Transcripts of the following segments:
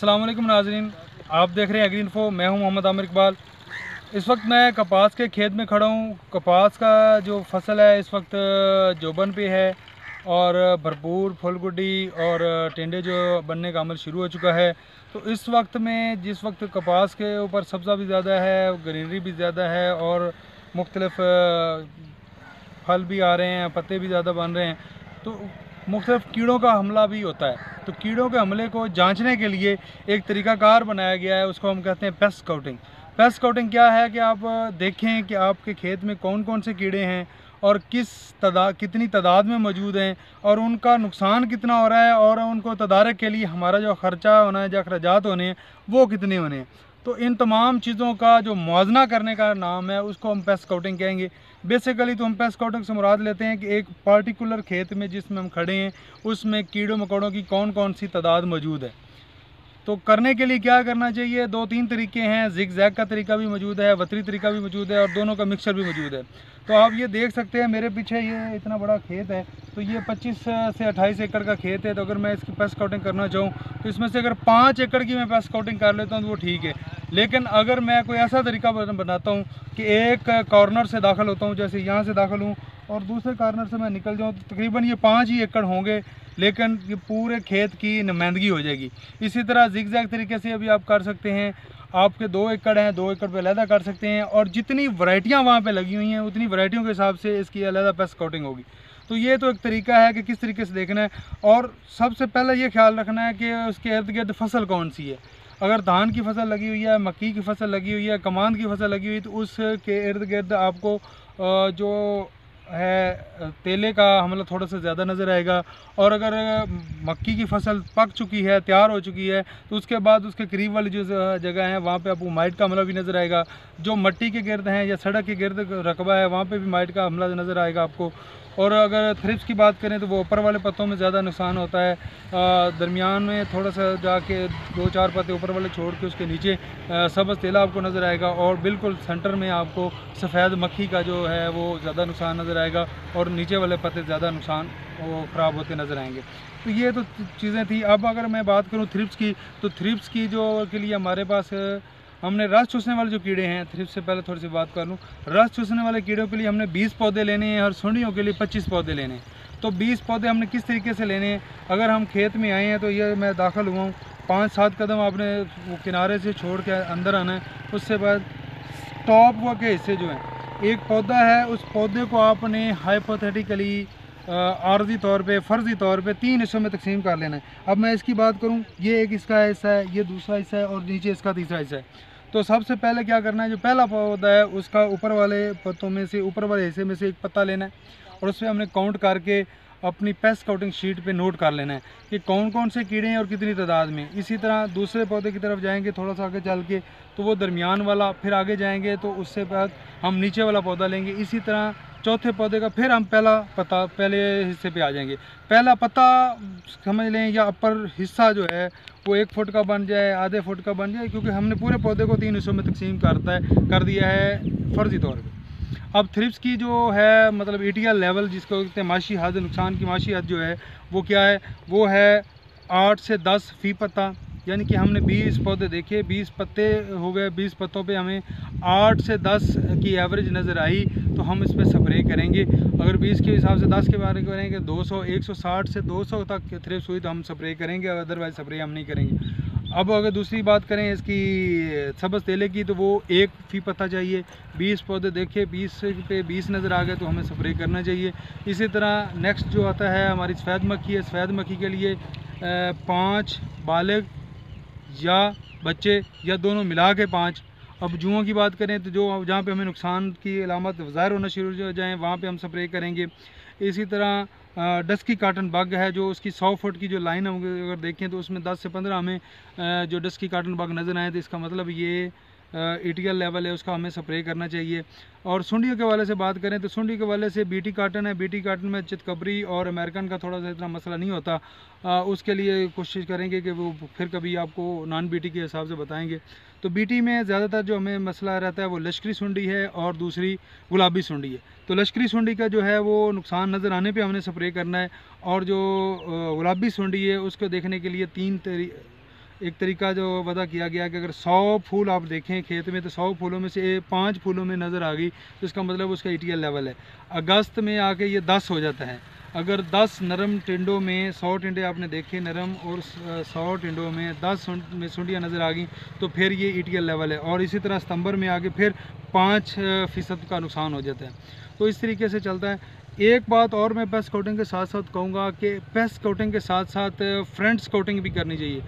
अस्सलाम वालेकुम नाज़रीन, आप देख रहे हैं एग्री इन्फो। मैं हूं मोहम्मद आमिर इकबाल। इस वक्त मैं कपास के खेत में खड़ा हूं। कपास का जो फसल है इस वक्त जोबन पे है और भरपूर फूल गुड्डी और टेंडे जो बनने का अमल शुरू हो चुका है। तो इस वक्त में जिस वक्त कपास के ऊपर सब्ज़ा भी ज़्यादा है, ग्रीनरी भी ज़्यादा है और मुख्तलिफ फल भी आ रहे हैं, पत्ते भी ज़्यादा बन रहे हैं, तो मुख्तलिफ कीड़ों का हमला भी होता है। तो कीड़ों के हमले को जांचने के लिए एक तरीक़ाकार बनाया गया है, उसको हम कहते हैं पेस्ट स्काउटिंग। पेस्ट स्काउटिंग क्या है कि आप देखें कि आपके खेत में कौन कौन से कीड़े हैं और कितनी तादाद में मौजूद हैं और उनका नुकसान कितना हो रहा है और उनको तदारक के लिए हमारा जो ख़र्चा होना है, जो अखराजात होने हैं, वो कितने होने हैं। तो इन तमाम चीज़ों का जो मुआवजा करने का नाम है उसको हम पेस्ट स्काउटिंग कहेंगे। बेसिकली तो हम पेस्ट स्काउटिंग से मुराद लेते हैं कि एक पार्टिकुलर खेत में जिसमें हम खड़े हैं उसमें कीड़ों मकोड़ों की कौन कौन सी तादाद मौजूद है। तो करने के लिए क्या करना चाहिए, दो तीन तरीके हैं। जिग जैग का तरीका भी मौजूद है, वतरी तरीका भी मौजूद है और दोनों का मिक्सचर भी मौजूद है। तो आप ये देख सकते हैं मेरे पीछे ये इतना बड़ा खेत है, तो ये 25 से 28 एकड़ का खेत है। तो अगर मैं इसकी पेस्ट स्काउटिंग करना चाहूँ तो इसमें से अगर 5 एकड़ की मैं पेस्ट स्काउटिंग कर लेता हूँ तो वो ठीक है। लेकिन अगर मैं कोई ऐसा तरीका बनाता हूँ कि एक कॉर्नर से दाखिल होता हूँ, जैसे यहाँ से दाखिल हूँ और दूसरे कॉर्नर से मैं निकल जाऊँ, तो तकरीबन ये 5 ही एकड़ होंगे, लेकिन ये पूरे खेत की नुमाइंदगी हो जाएगी। इसी तरह जिग जैग तरीके से अभी आप कर सकते हैं। आपके 2 एकड़ हैं, 2 एकड़ पे अलहदा कर सकते हैं और जितनी वैरायटियाँ वहाँ पे लगी हुई हैं उतनी वैरायटियों के हिसाब से इसकी अलहदा पेस्ट स्काउटिंग होगी। तो ये तो एक तरीका है कि किस तरीके से देखना है। और सबसे पहले ये ख्याल रखना है कि उसके इर्द गिर्द फसल कौन सी है। अगर धान की फसल लगी हुई है, मक्की की फसल लगी हुई है, कमांद की फसल लगी हुई है, तो उसके इर्द गिर्द आपको जो है तेले का हमला थोड़ा सा ज़्यादा नज़र आएगा। और अगर मक्की की फसल पक चुकी है, तैयार हो चुकी है, तो उसके बाद उसके करीब वाली जो जगह है वहाँ पे आपको माइट का हमला भी नज़र आएगा। जो मट्टी के गिर्द हैं या सड़क के गिर्द रकबा है वहाँ पे भी माइट का हमला नज़र आएगा आपको। और अगर थ्रिप्स की बात करें तो वो ऊपर वाले पत्तों में ज़्यादा नुकसान होता है। दरमियान में थोड़ा सा जाके 2-4 पत्ते ऊपर वाले छोड़ के उसके नीचे सब्ज़ तेला आपको नज़र आएगा और बिल्कुल सेंटर में आपको सफ़ेद मक्खी का जो है वो ज़्यादा नुकसान नज़र आएगा और नीचे वाले पत्ते ज़्यादा नुकसान वो ख़राब होते नज़र आएंगे। तो ये तो चीज़ें थी। अब अगर मैं बात करूँ थ्रिप्स की, तो थ्रिप्स की जो के लिए हमारे पास हमने रस चूसने वाले जो कीड़े हैं, थ्रिप्स से पहले थोड़ी सी बात कर लूँ। रस चूसने वाले कीड़ों के लिए हमने 20 पौधे लेने हैं और सुंडियों के लिए 25 पौधे लेने हैं। तो 20 पौधे हमने किस तरीके से लेने हैं, अगर हम खेत में आए हैं तो ये मैं दाखिल हुआ हूँ, 5-7 कदम आपने वो किनारे से छोड़ के अंदर आना है। उससे बाद टॉप वो के हिस्से जो हैं, एक पौधा है उस पौधे को आपने हाइपोथेटिकली आर्जी तौर पे, फ़र्ज़ी तौर पे 3 हिस्सों में तकसीम कर लेना है। अब मैं इसकी बात करूँ, ये एक इसका हिस्सा है, ये दूसरा हिस्सा है और नीचे इसका तीसरा हिस्सा है। तो सबसे पहले क्या करना है, जो पहला पौधा है उसका ऊपर वाले पत्तों में से, ऊपर वाले हिस्से में से एक पत्ता लेना है और उसमें हमने काउंट करके अपनी पेस्ट स्काउटिंग शीट पे नोट कर लेना है कि कौन कौन से कीड़े हैं और कितनी तादाद में। इसी तरह दूसरे पौधे की तरफ जाएंगे थोड़ा सा आगे चल के, तो वो दरमियान वाला, फिर आगे जाएंगे तो उससे बाद हम नीचे वाला पौधा लेंगे। इसी तरह चौथे पौधे का फिर हम पहले हिस्से पे आ जाएंगे। पहला पत्ता समझ लें या अपर हिस्सा जो है वो 1 फुट का बन जाए, आधे फुट का बन जाए, क्योंकि हमने पूरे पौधे को 3 हिस्सों में तकसीम कर दिया है फ़र्ज़ी तौर पे। अब थ्रिप्स की जो है मतलब ETL लेवल जिसको कहते हैं माशी हद, नुकसान की माशी हद जो है वो क्या है, वो है 8 से 10 फ़ी पत्ता। यानी कि हमने 20 पौधे देखे, 20 पत्ते हो गए, 20 पत्तों पे हमें 8 से 10 की एवरेज नज़र आई, तो हम इस पर स्प्रे करेंगे। अगर 20 के हिसाब से 10 के बारे में करेंगे 200, 160 से 200 तक थ्रिप्स हुई तो हम स्प्रे करेंगे, अदरवाइज़ स्प्रे हम नहीं करेंगे। अब अगर दूसरी बात करें इसकी सब्ज़ तेले की, तो वो 1 फ़ी पत्ता चाहिए। 20 पौधे देखे, 20 पे 20 नज़र आ गए तो हमें स्प्रे करना चाहिए। इसी तरह नेक्स्ट जो आता है हमारी सफ़ेद मक्खी है। सफ़ेद मक्खी के लिए 5 बालिग या बच्चे या दोनों मिला के 5। अब जुओं की बात करें तो जो जहाँ पे हमें नुकसान की अलामत ज़ाहिर होना शुरू हो जाएँ वहाँ पे हम स्प्रे करेंगे। इसी तरह डस्की काटन बग है, जो उसकी 100 फुट की जो लाइन हम अगर देखें तो उसमें 10 से 15 हमें जो डस्की काटन बग नज़र आए, तो इसका मतलब ये ETL लेवल है उसका हमें स्प्रे करना चाहिए। और सुंडियों के वाले से बात करें तो सुंडी के वाले से BT काटन है। BT काटन में चितकबरी और अमेरिकन का थोड़ा सा इतना मसला नहीं होता। उसके लिए कोशिश करेंगे कि वो फिर कभी आपको नॉन BT के हिसाब से बताएंगे। तो BT में ज़्यादातर जो हमें मसला रहता है वो लश्करी सुंडी है और दूसरी गुलाबी सुंडी है। तो लश्करी सुंडी का जो है वो नुकसान नज़र आने पे हमने स्प्रे करना है, और जो गुलाबी सुंडी है उसको देखने के लिए एक तरीका जो वदा किया गया कि अगर 100 फूल आप देखें खेत में तो 100 फूलों में से 5 फूलों में नज़र आ गई तो इसका मतलब उसका ETL लेवल है। अगस्त में आके ये 10 हो जाता है। अगर 10 नरम टिंडों में 100 टिंडे आपने देखे नरम और 100 टिंडों में 10 में सुंडियाँ नज़र आ गई तो फिर ये ETL लेवल है। और इसी तरह सितंबर में आके फिर 5% का नुकसान हो जाता है। तो इस तरीके से चलता है। एक बात और मैं पेस्ट कोटिंग के साथ साथ कहूँगा कि पेस्ट कोटिंग के साथ साथ फ्रंट कोटिंग भी करनी चाहिए।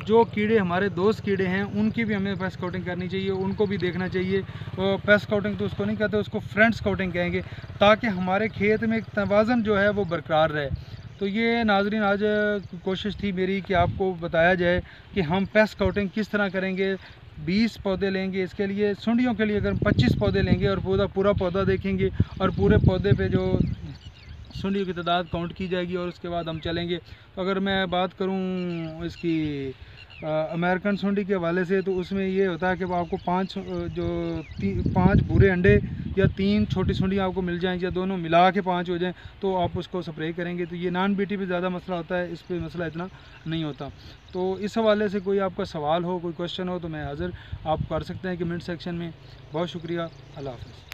जो कीड़े हमारे दोस्त कीड़े हैं उनकी भी हमें पेस्ट कोटिंग करनी चाहिए, उनको भी देखना चाहिए। पेस्ट कोटिंग तो उसको नहीं कहते, उसको फ्रंट कोटिंग कहेंगे, ताकि हमारे खेत में एक तवाज़न जो है वो बरकरार रहे। तो ये नाज़रीन आज कोशिश थी मेरी कि आपको बताया जाए कि हम पेस्ट कोटिंग किस तरह करेंगे। 20 पौधे लेंगे, इसके लिए सुंडियों के लिए अगर 25 पौधे लेंगे और पूरा पौधा देखेंगे और पूरे पौधे पे जो सुंडियों की तादाद काउंट की जाएगी और उसके बाद हम चलेंगे। तो अगर मैं बात करूं इसकी अमेरिकन सुंडी के हवाले से, तो उसमें ये होता है कि आपको 5 बुरे अंडे या 3 छोटी सुंडियाँ आपको मिल जाएँ या दोनों मिला के 5 हो जाएँ तो आप उसको स्प्रे करेंगे। तो ये नॉन बीटी पे ज़्यादा मसला होता है, इस पे मसला इतना नहीं होता। तो इस हवाले से कोई आपका सवाल हो, कोई क्वेश्चन हो तो मैं हाज़िर, आप कर सकते हैं कमेंट सेक्शन में। बहुत शुक्रिया, अल्लाह हाफ़िज़।